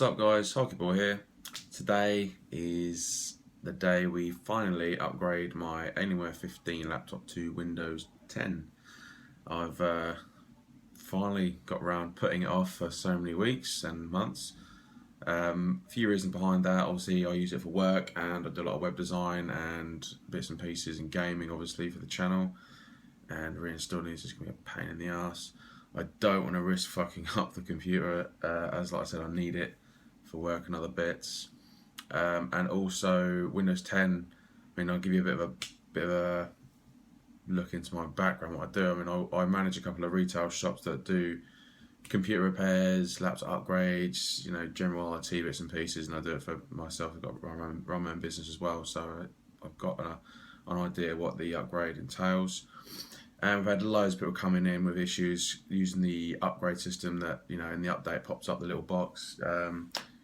What's up guys, Hockey Boy here. Today is the day we finally upgrade my Alienware 15 laptop to Windows 10. I've finally got around putting it off for so many weeks and months. A few reasons behind that. Obviously I use it for work and I do a lot of web design and bits and pieces and gaming obviously for the channel, and reinstalling is just going to be a pain in the ass. I don't want to risk fucking up the computer, as like I said, I need it for work and other bits. And also Windows 10. I mean, I'll give you a bit of a look into my background, what I do. I mean, I manage a couple of retail shops that do computer repairs, laptop upgrades, general IT bits and pieces, and I do it for myself. I've got run my own business as well, so I've got an idea what the upgrade entails. And we've had loads of people coming in with issues using the upgrade system that, in the update pops up the little box,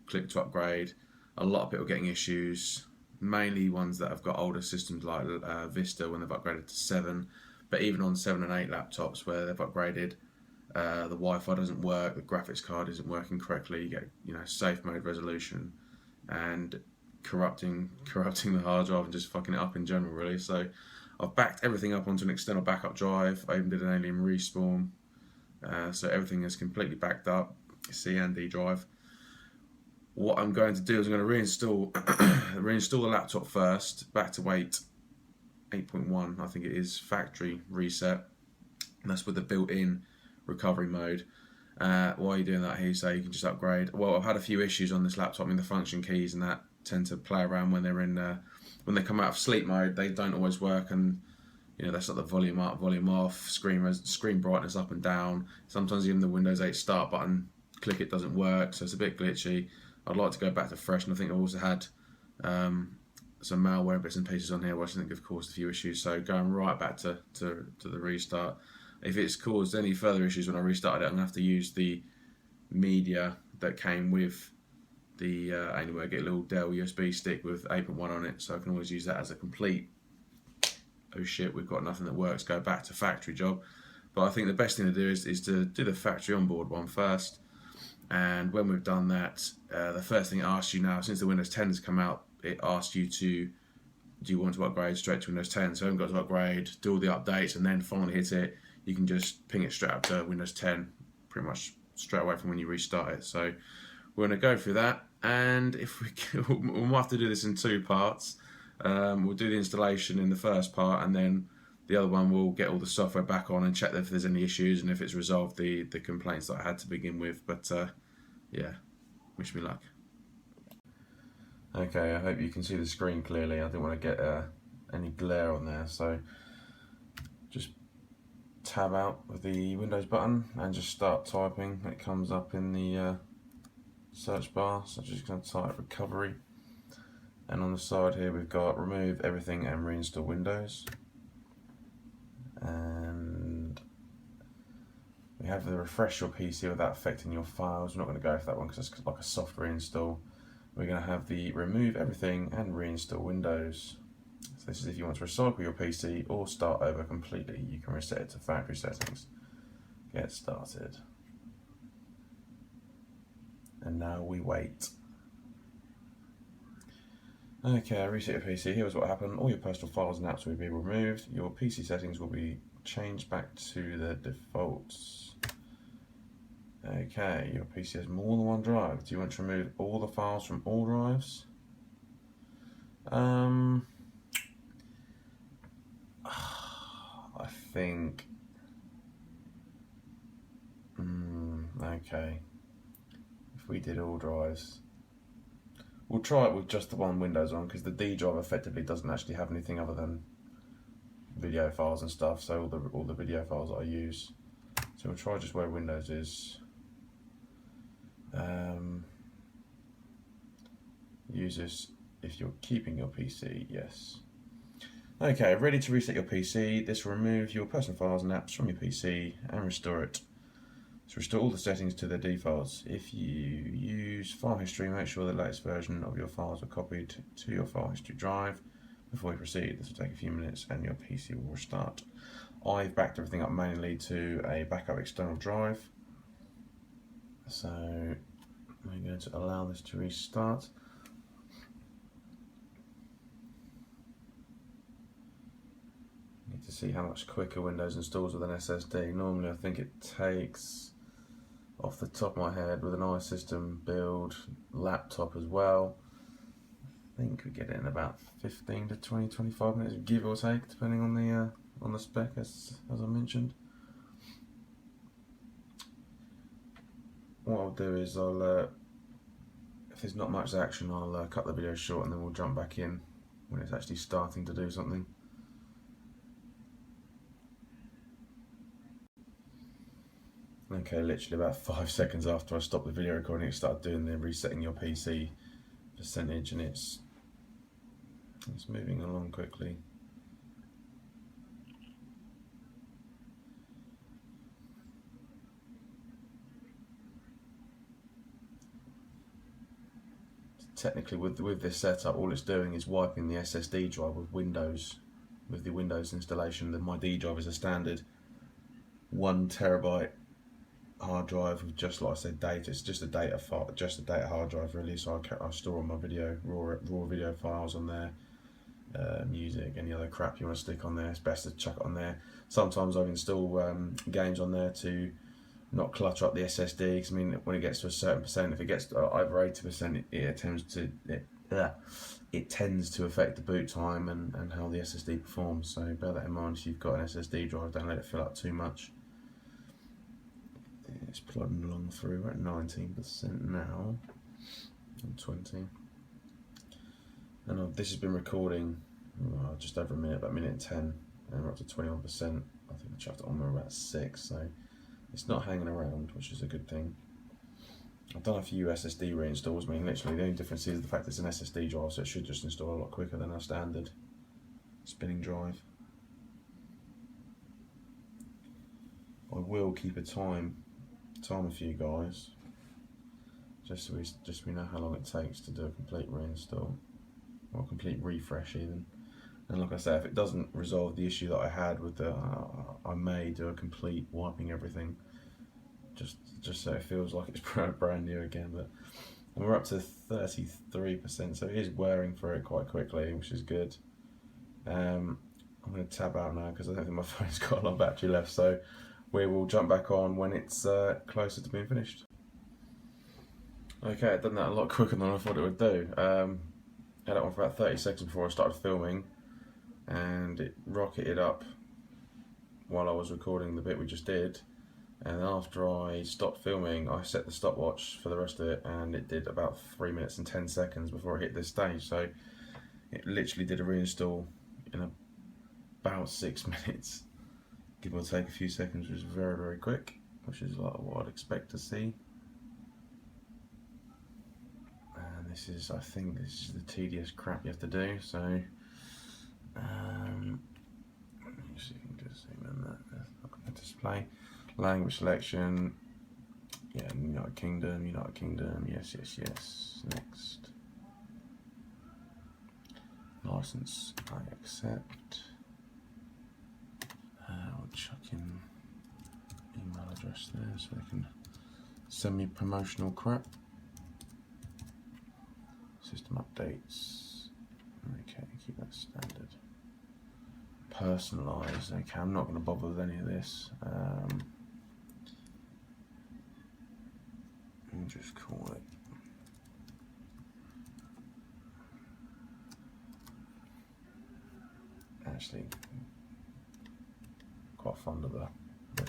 click to upgrade. A lot of people getting issues, mainly ones that have got older systems like Vista when they've upgraded to 7, but even on 7 and 8 laptops where they've upgraded, the Wi-Fi doesn't work, the graphics card isn't working correctly, you get safe mode resolution and corrupting the hard drive and just fucking it up in general really. So I've backed everything up onto an external backup drive. I even did an Alien respawn, so everything is completely backed up, C and D drive. What I'm going to do is I'm going to reinstall the laptop first, back to 8.1, I think it is, factory reset, and that's with the built-in recovery mode. While you're doing that, here you say you can just upgrade. Well, I've had a few issues on this laptop. I mean, the function keys and that tend to play around when they're in when they come out of sleep mode. They don't always work, and that's like the volume up, volume off, screen brightness up and down. Sometimes even the Windows 8 start button, click it, doesn't work, so it's a bit glitchy. I'd like to go back to fresh, and I think I've also had some malware bits and pieces on here, which I think have caused a few issues. So going right back to the restart. If it's caused any further issues when I restarted it, I'm going to have to use the media that came with the Alienware. Get a little Dell USB stick with 8.1 on it, so I can always use that as a complete, oh shit, we've got nothing that works, go back to factory job. But I think the best thing to do is to do the factory onboard one first. And when we've done that, the first thing it asks you now, since the Windows 10 has come out, it asks you do you want to upgrade straight to Windows 10? So I haven't got to upgrade, do all the updates, and then finally hit it. You can just ping it straight up to Windows 10, pretty much straight away from when you restart it. So we're going to go through that, and if we might have to do this in 2 parts. We'll do the installation in the first part, and then the other one we'll get all the software back on and check if there's any issues and if it's resolved the complaints that I had to begin with. But yeah, wish me luck. Okay, I hope you can see the screen clearly. I didn't want to get any glare on there, so just tab out with the Windows button and just start typing. It comes up in the search bar, so I'm just going to type recovery, and on the side here we've got remove everything and reinstall Windows, and we have the refresh your PC without affecting your files. We're not going to go for that one because it's like a soft reinstall. We're going to have the remove everything and reinstall Windows. So this is if you want to recycle your PC or start over completely. You can reset it to factory settings. Get started. And now we wait. Okay, reset your PC. Here's what happened. All your personal files and apps will be removed. Your PC settings will be changed back to the defaults. Okay, your PC has more than one drive. Do you want to remove all the files from all drives? I think. Okay. If we did all drives. We'll try it with just the one Windows on, because the D drive effectively doesn't actually have anything other than video files and stuff, so all the video files that I use. So we'll try just where Windows is. Use this if you're keeping your PC, yes. Okay, ready to reset your PC. This will remove your personal files and apps from your PC and restore it. So restore all the settings to their defaults. If you use file history, make sure the latest version of your files are copied to your file history drive before you proceed. This will take a few minutes and your PC will restart. I've backed everything up manually to a backup external drive. So I'm going to allow this to restart. Need to see how much quicker Windows installs with an SSD. Normally I think it takes, off the top of my head, with an iSystem build laptop as well, I think we get it in about 15 to 20, 25 minutes, give or take, depending on the spec, as I mentioned. What I'll do is if there's not much action, I'll cut the video short and then we'll jump back in when it's actually starting to do something. Okay, literally about 5 seconds after I stopped the video recording, it started doing the resetting your PC percentage, and it's moving along quickly. Technically, with this setup, all it's doing is wiping the SSD drive with the Windows installation. My D drive is a standard 1 terabyte hard drive with, just like I said, data. It's just a data file, just a data hard drive really. So I store all my raw video files on there, music, any other crap you want to stick on there. It's best to chuck it on there. Sometimes I install games on there to not clutter up the SSD, because I mean, when it gets to a certain percent, if it gets to over 80%, it tends to affect the boot time and how the SSD performs. So bear that in mind if you've got an SSD drive. Don't let it fill up too much. It's plodding along through. We're at 19% now, and 20. And this has been recording just over a minute, about a minute and 10, and we're up to 21%. I think I chucked it on, we're about 6, so it's not hanging around, which is a good thing. I've done a few SSD reinstalls. I mean, literally the only difference is the fact it's an SSD drive, so it should just install a lot quicker than our standard spinning drive. I will keep a timer for you guys, just so we know how long it takes to do a complete reinstall, or a complete refresh even. And like I say, if it doesn't resolve the issue that I had with the, I may do a complete wiping everything, just so it feels like it's brand new again. But we're up to 33%, so it is wearing through it quite quickly, which is good. I'm going to tab out now because I don't think my phone's got a lot of battery left, so we will jump back on when it's closer to being finished. Okay, I've done that a lot quicker than I thought it would do. Had it on for about 30 seconds before I started filming, and it rocketed up while I was recording the bit we just did. And after I stopped filming, I set the stopwatch for the rest of it, and it did about 3 minutes and 10 seconds before it hit this stage. So it literally did a reinstall in about 6 minutes, give or take a few seconds, which is very, very quick, which is like what I'd expect to see. And this is, I think this is the tedious crap you have to do. So let me see if you can just zoom in that. That's not going to display. Language selection, yeah, United Kingdom, yes, next. License, I accept. I'll chuck in email address there so they can send me promotional crap. System updates, okay, keep that standard. Personalise, okay, I'm not going to bother with any of this. I'll just call it actually quite fond of the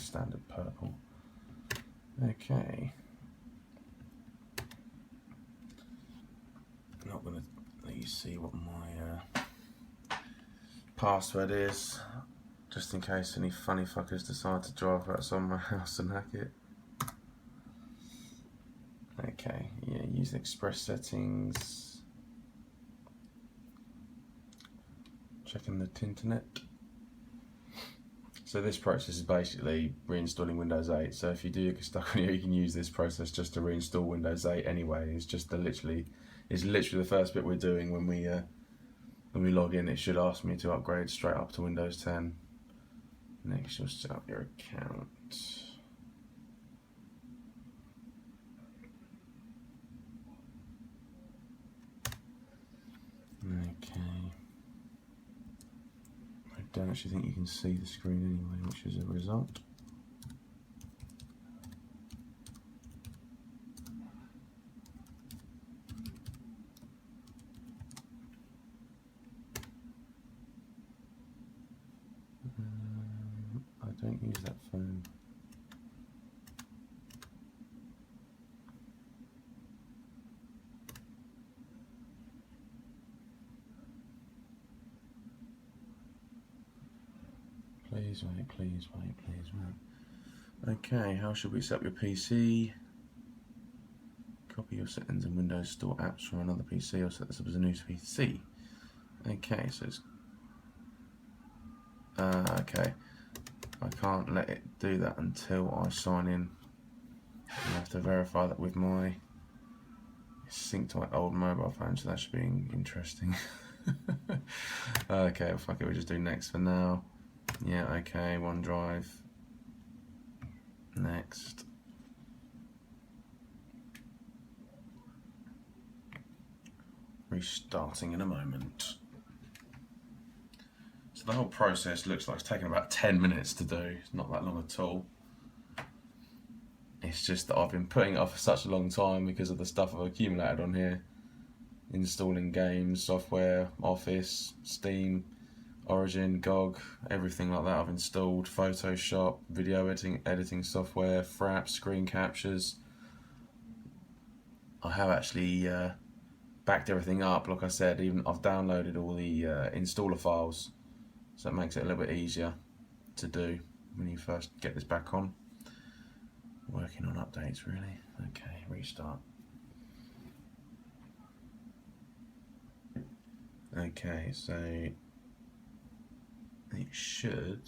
standard purple. Okay, I'm not going to let you see what my password is, just in case any funny fuckers decide to drive outside my house and hack it. Okay, yeah, use express settings, checking the internet. So this process is basically reinstalling Windows 8. So if you do get stuck on here, you can use this process just to reinstall Windows 8 anyway. It's just literally the first bit we're doing when we log in. It should ask me to upgrade straight up to Windows 10. Next, you'll set up your account. Okay. I don't actually think you can see the screen anyway, which is a result. I don't use that phone. Please wait, please wait, please wait. Okay, how should we set up your PC? Copy your settings in Windows, store apps from another PC, or set this up as a new PC. Okay, so it's okay. I can't let it do that until I sign in. I have to verify that with my synced to my old mobile phone, so that should be interesting. Okay, well, fuck it, we'll just do next for now. Yeah, okay, OneDrive. Next. Restarting in a moment. So the whole process looks like it's taken about 10 minutes to do. It's not that long at all. It's just that I've been putting it off for such a long time because of the stuff I've accumulated on here. Installing games, software, Office, Steam, Origin, GOG, everything like that I've installed. Photoshop, video editing software, Fraps, screen captures. I have actually backed everything up. Like I said, even I've downloaded all the installer files, so it makes it a little bit easier to do when you first get this back on. Working on updates, really. Okay, restart. Okay, so it should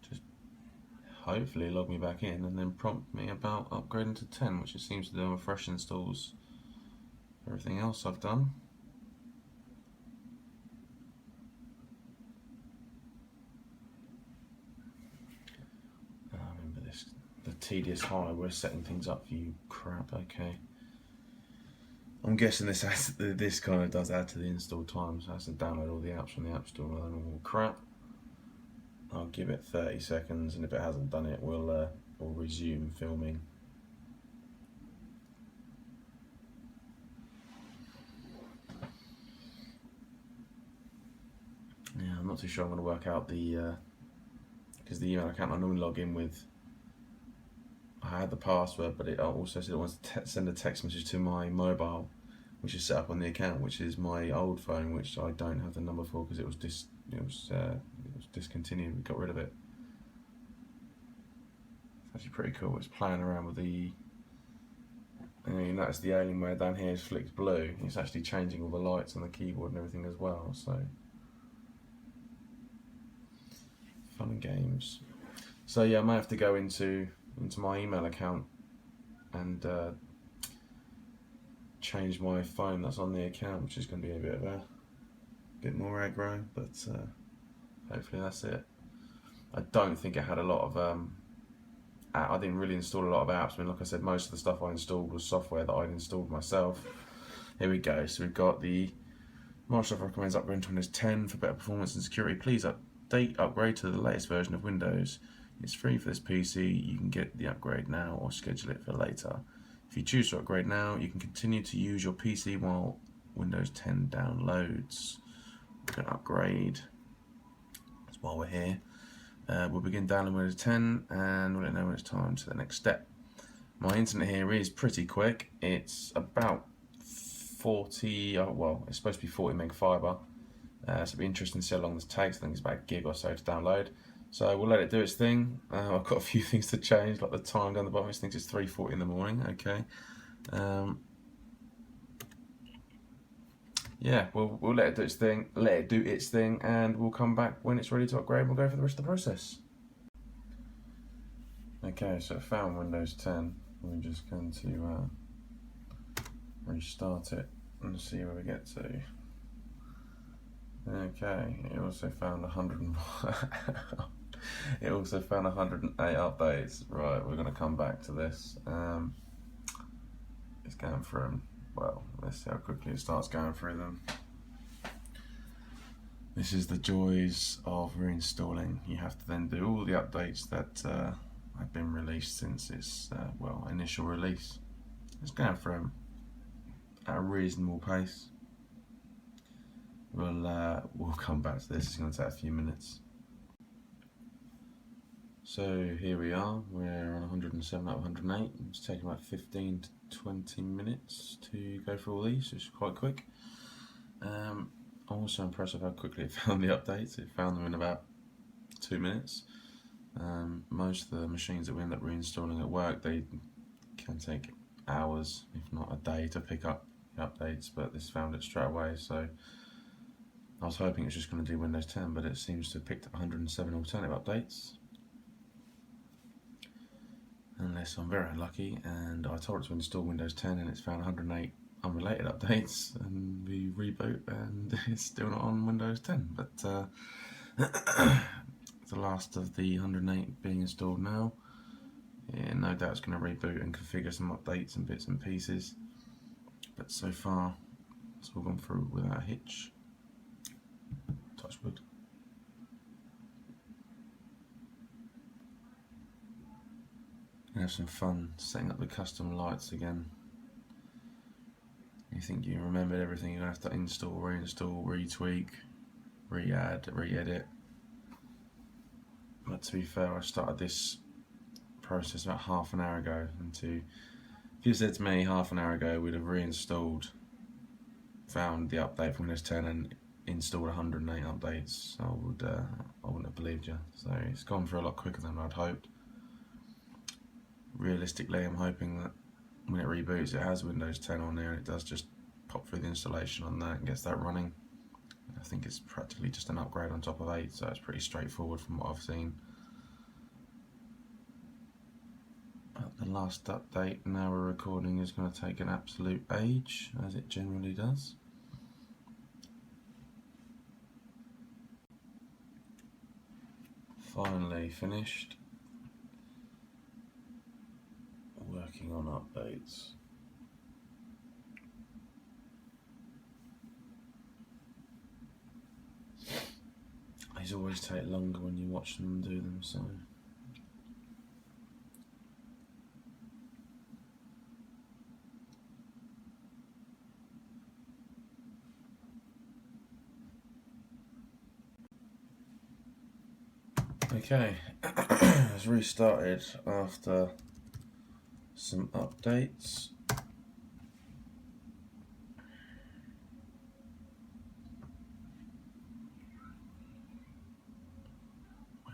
just hopefully log me back in and then prompt me about upgrading to 10, which it seems to do on fresh installs for everything else I've done. I remember this, the tedious hardware setting things up for you crap. Okay. I'm guessing this kind of does add to the install time, so it has to download all the apps from the App Store and all crap. I'll give it 30 seconds, and if it hasn't done it, we'll resume filming. Yeah, I'm not too sure I'm going to work out the because the email account I normally log in with, I had the password, but it also said it wants to send a text message to my mobile, which is set up on the account, which is my old phone, which I don't have the number for because it was discontinued. We got rid of it. It's actually pretty cool. It's playing around with the. You notice the Alienware down here is flicked blue. It's actually changing all the lights on the keyboard and everything as well. So fun and games. So yeah, I might have to go into my email account and change my phone that's on the account, which is going to be a bit more aggro, but hopefully that's it. I don't think it had a lot of I didn't really install a lot of apps. I mean, like I said, most of the stuff I installed was software that I'd installed myself. Here we go. So we've got the Microsoft recommends upgrading to Windows 10 for better performance and security. Please upgrade to the latest version of Windows. It's free for this PC. You can get the upgrade now or schedule it for later. If you choose to upgrade now, you can continue to use your PC while Windows 10 downloads. We're going to upgrade. That's why we're here. We'll begin downloading Windows 10 and we'll let you know when it's time to the next step. My internet here is pretty quick. It's about 40, well, it's supposed to be 40 meg fibre. So it'll be interesting to see how long this takes. I think it's about a gig or so to download. So we'll let it do its thing. I've got a few things to change, like the time down the bottom. I think it's 3:40 in the morning. Okay. Yeah, we'll let it do its thing, and we'll come back when it's ready to upgrade. We'll go for the rest of the process. Okay, so I found Windows 10. We're just going to restart it and see where we get to. Okay, it also found 100. It also found 108 updates. Right, we're going to come back to this. it's going through them. Well, let's see how quickly it starts going through them. This is the joys of reinstalling. You have to then do all the updates that have been released since its initial release. It's going through them at a reasonable pace. We'll come back to this. It's going to take a few minutes. So here we are. We're on 107 out of 108. It's taken about 15 to 20 minutes to go through all these, which is quite quick. I'm also impressed with how quickly it found the updates. It found them in about 2 minutes. Most of the machines that we end up reinstalling at work, they can take hours, if not a day, to pick up the updates, but this found it straight away. So I was hoping it was just going to do Windows 10, but it seems to have picked up 107 alternative updates. Unless I'm very unlucky and I told it to install Windows 10 and it's found 108 unrelated updates, and we reboot and it's still not on Windows 10. But the last of the 108 being installed now. Yeah, no doubt it's going to reboot and configure some updates and bits and pieces. But so far, it's all gone through without a hitch. Touch wood. Have some fun setting up the custom lights again. You think you remembered everything, you're going to have to install, reinstall, retweak, re-add, re-edit. But to be fair, I started this process about half an hour ago, and if you said to me half an hour ago we'd have reinstalled, found the update for Windows 10 and installed 108 updates, I wouldn't have believed you. So it's gone through a lot quicker than I'd hoped. Realistically, I'm hoping that when it reboots, it has Windows 10 on there and it does just pop through the installation on that and gets that running. I think it's practically just an upgrade on top of 8, so it's pretty straightforward from what I've seen. But the last update, now we're recording, is going to take an absolute age, as it generally does. Finally finished working on updates. These always take longer when you watch them do them, so okay. It's restarted after some updates.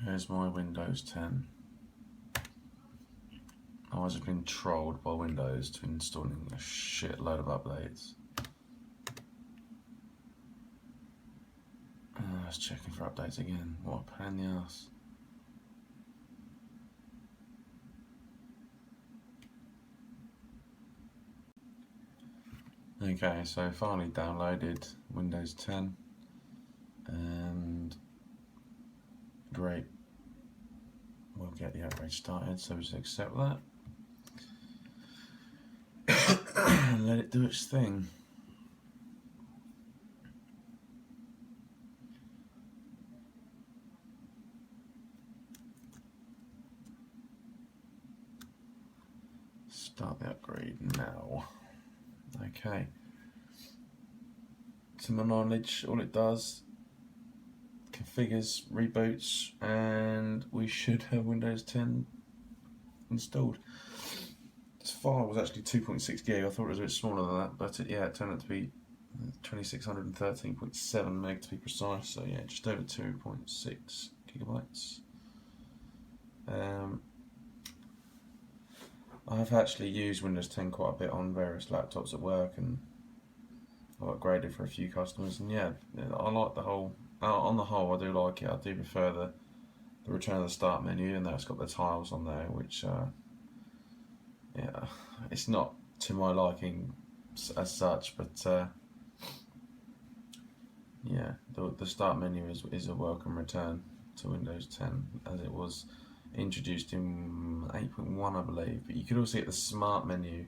Here's my Windows 10. I was being trolled by Windows to installing a shitload of updates. I was checking for updates again. What a pain in the ass. Okay, so finally downloaded Windows 10 and great, we'll get the upgrade started, so we just accept that and let it do its thing. Start the upgrade now. Okay, to my knowledge, all it does, configures, reboots, and we should have Windows 10 installed. This file was actually 2.6 gig. I thought it was a bit smaller than that, but it turned out to be 2613.7 meg to be precise. So yeah, just over 2.6 gigabytes. I've actually used Windows 10 quite a bit on various laptops at work, and I've upgraded for a few customers, and yeah, I like the whole, on the whole I do like it. I do prefer the return of the start menu, and that's got the tiles on there, which yeah, it's not to my liking as such, but yeah, the start menu is a welcome return to Windows 10, as it was introduced in 8.1, I believe. But you could also get the smart menu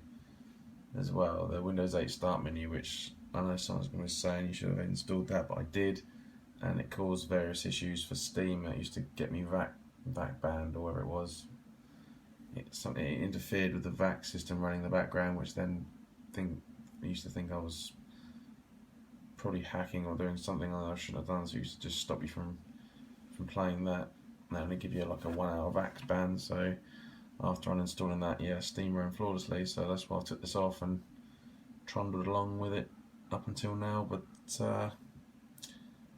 as well. The Windows 8 Start menu, which I know someone's going to be saying you should have installed that, but I did, and it caused various issues for Steam. It used to get me VAC banned or whatever it was. It interfered with the VAC system running in the background, which then I used to think I was probably hacking or doing something I shouldn't have done, so it used to just stop you from playing that. And they only give you like a 1 hour VAC ban, so after uninstalling that, yeah, Steam ran flawlessly, so that's why I took this off and trundled along with it up until now, but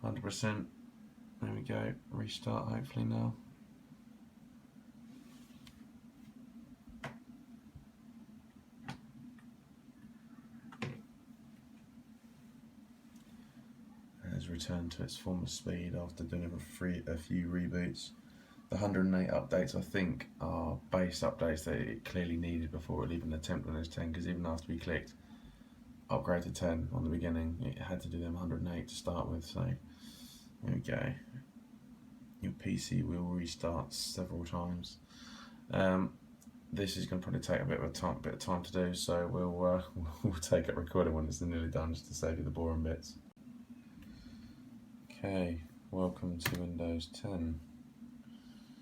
100%, there we go, restart hopefully now. Has returned to its former speed after doing a few reboots. The 108 updates, I think, are base updates that it clearly needed before it even attempted Windows 10, because even after we clicked upgrade to 10 on the beginning, it had to do them 108 to start with, so there we go. Your PC will restart several times. This is going to probably take a bit of time to do, so we'll take it recording when it's nearly done, just to save you the boring bits. Okay, welcome to Windows 10.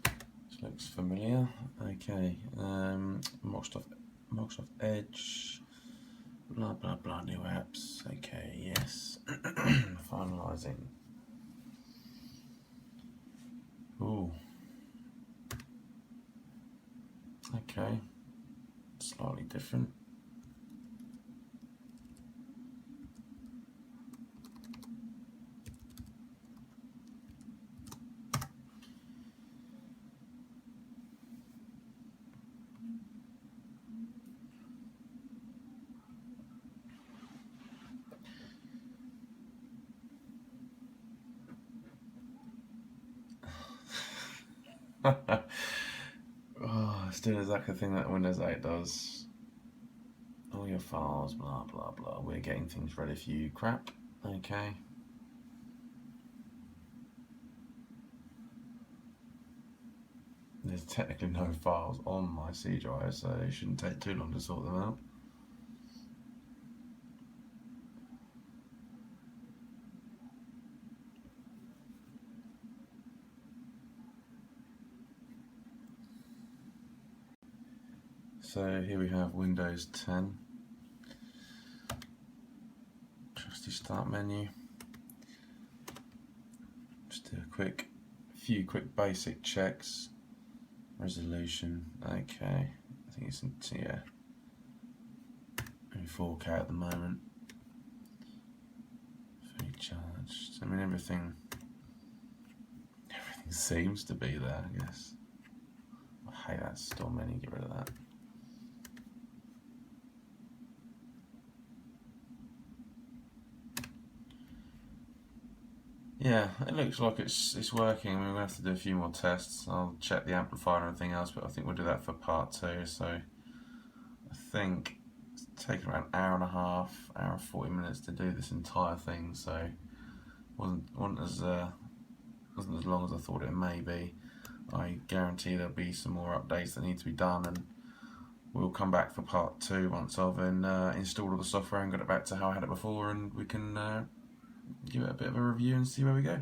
This looks familiar. Okay, Microsoft Edge, blah blah blah, new apps. Okay, yes. Finalizing. Ooh. Okay, slightly different. Oh, it's doing exactly the thing that Windows 8 does. All your files, blah blah blah. We're getting things ready for you. Crap. Okay. There's technically no files on my C drive, so it shouldn't take too long to sort them out. So here we have Windows 10. Trusty start menu. Just do a few quick basic checks. Resolution, okay. I think it's in 4K at the moment. Fully charged. I mean, everything seems to be there, I guess. I hate that store menu, get rid of that. Yeah, it looks like it's working. We're gonna have to do a few more tests. I'll check the amplifier and everything else, but I think we'll do that for part 2. So I think it's taken around an hour and a half, hour and 40 minutes to do this entire thing. So wasn't as long as I thought it may be. I guarantee there'll be some more updates that need to be done, and we'll come back for part 2 once I've installed all the software and got it back to how I had it before, and we can give it a bit of a review and see where we go.